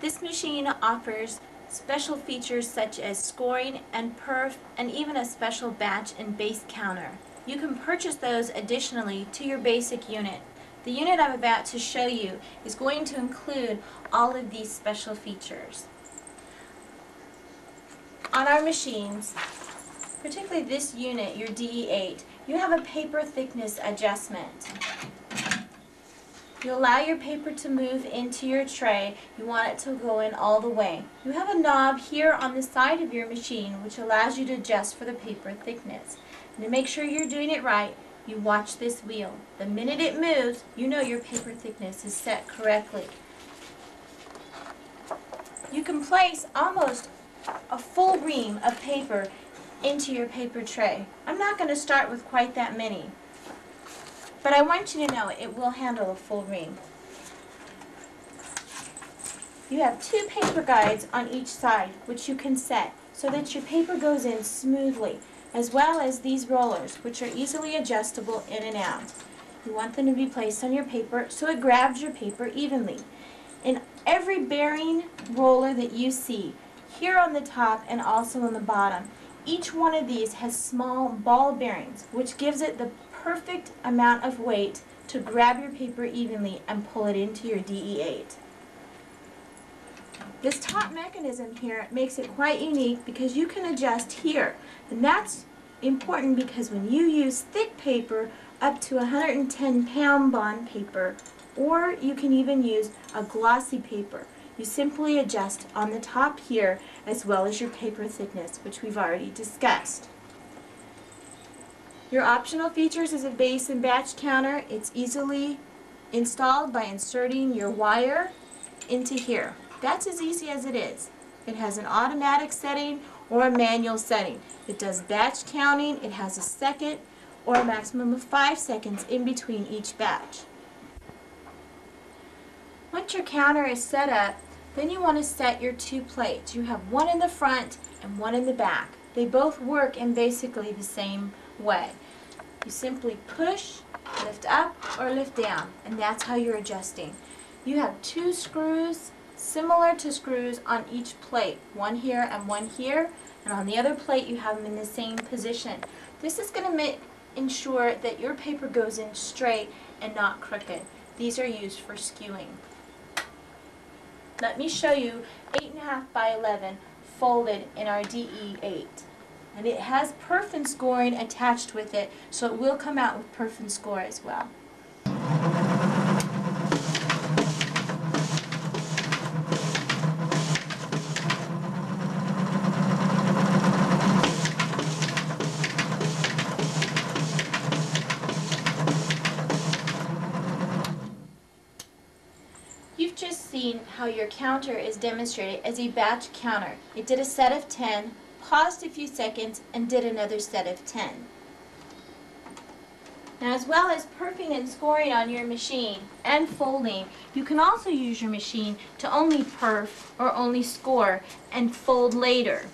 This machine offers special features such as scoring and perf and even a special batch and base counter. You can purchase those additionally to your basic unit. The unit I'm about to show you is going to include all of these special features. On our machines, particularly this unit, your DE8, you have a paper thickness adjustment. You allow your paper to move into your tray. You want it to go in all the way. You have a knob here on the side of your machine which allows you to adjust for the paper thickness. And to make sure you're doing it right, you watch this wheel. The minute it moves, you know your paper thickness is set correctly. You can place almost a full ream of paper into your paper tray. I'm not going to start with quite that many, but I want you to know it will handle a full ream. You have two paper guides on each side which you can set so that your paper goes in smoothly, as well as these rollers which are easily adjustable in and out. You want them to be placed on your paper so it grabs your paper evenly. In every bearing roller that you see, here on the top and also on the bottom, each one of these has small ball bearings which gives it the perfect amount of weight to grab your paper evenly and pull it into your DE8. This top mechanism here makes it quite unique because you can adjust here, and that's important because when you use thick paper up to 110-pound bond paper, or you can even use a glossy paper, you simply adjust on the top here as well as your paper thickness, which we've already discussed. Your optional features is a base and batch counter. It's easily installed by inserting your wire into here. That's as easy as it is. It has an automatic setting or a manual setting. It does batch counting. It has a second or a maximum of 5 seconds in between each batch. Once your counter is set up, then you want to set your two plates. You have one in the front and one in the back. They both work in basically the same way. You simply push, lift up, or lift down, and that's how you're adjusting. You have two screws similar to screws on each plate, one here and one here, and on the other plate you have them in the same position. This is going to ensure that your paper goes in straight and not crooked. These are used for skewing. Let me show you 8.5 by 11 folded in our DE8. And it has perf and scoring attached with it, so it will come out with perf and score as well. You've just seen how your counter is demonstrated as a batch counter. It did a set of 10, paused a few seconds, and did another set of 10. Now, as well as perfing and scoring on your machine and folding, you can also use your machine to only perf or only score and fold later.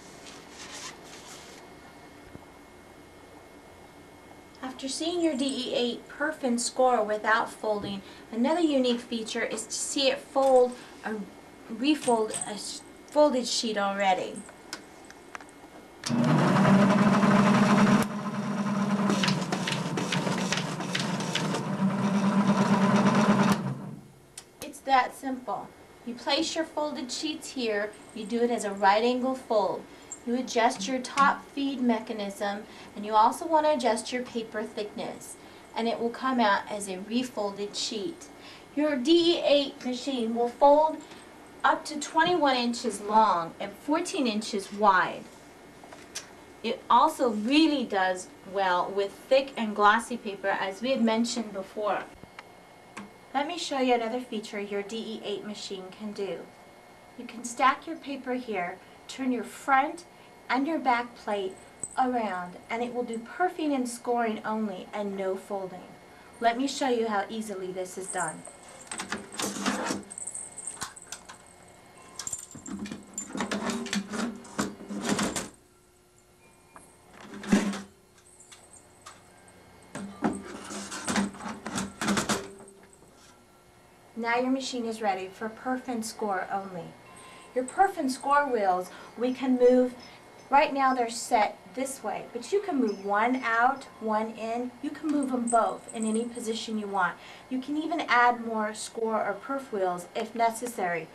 After seeing your DE8 perf and score without folding, another unique feature is to see it fold or refold a folded sheet already. It's that simple. You place your folded sheets here, you do it as a right angle fold. You adjust your top feed mechanism, and you also want to adjust your paper thickness, and it will come out as a refolded sheet. Your DE8 machine will fold up to 21 inches long and 14 inches wide. It also really does well with thick and glossy paper, as we had mentioned before. Let me show you another feature your DE8 machine can do. You can stack your paper here, turn your front and your back plate around, and it will do perfing and scoring only and no folding. Let me show you how easily this is done. Now your machine is ready for perf and score only. Your perf and score wheels, we can move, right now they're set this way, but you can move one out, one in. You can move them both in any position you want. You can even add more score or perf wheels if necessary.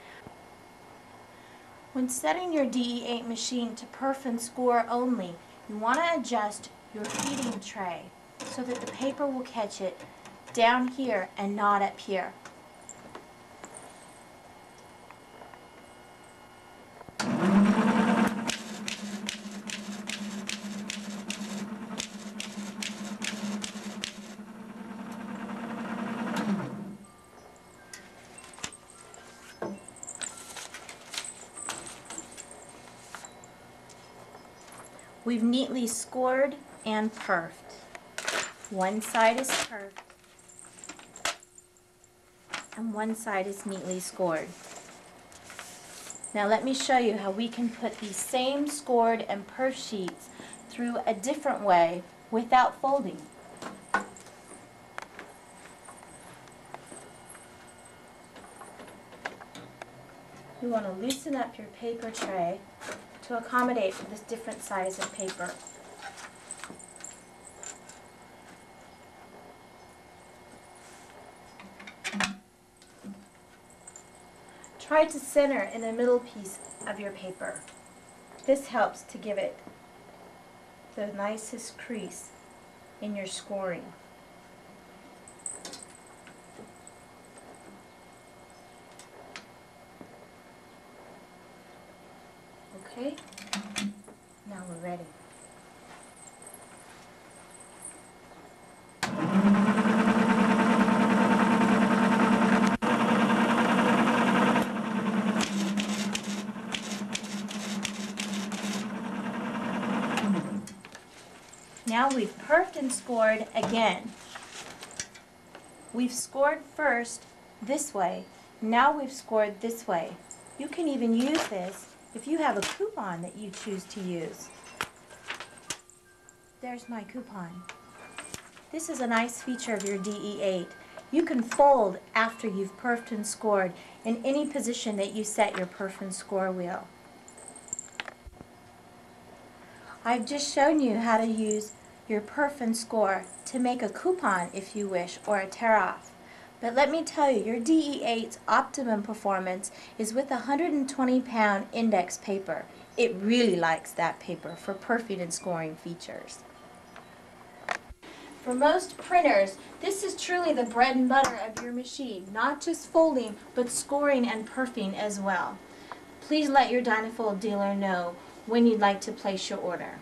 When setting your DE8 machine to perf and score only, you want to adjust your feeding tray so that the paper will catch it down here and not up here. We've neatly scored and perfed. One side is perfed and one side is neatly scored. Now let me show you how we can put these same scored and perf sheets through a different way without folding. You want to loosen up your paper tray to accommodate for this different size of paper. Try to center in the middle piece of your paper. This helps to give it the nicest crease in your scoring. Okay, now we're ready. Now we've perfed and scored again. We've scored first this way, now we've scored this way. You can even use this if you have a coupon that you choose to use. There's my coupon. This is a nice feature of your DE8. You can fold after you've perfed and scored in any position that you set your perf and score wheel. I've just shown you how to use your perf and score to make a coupon if you wish, or a tear-off. But let me tell you, your DE8's optimum performance is with a 120-pound index paper. It really likes that paper for perfing and scoring features. For most printers, this is truly the bread and butter of your machine, not just folding, but scoring and perfing as well. Please let your Dynafold dealer know when you'd like to place your order.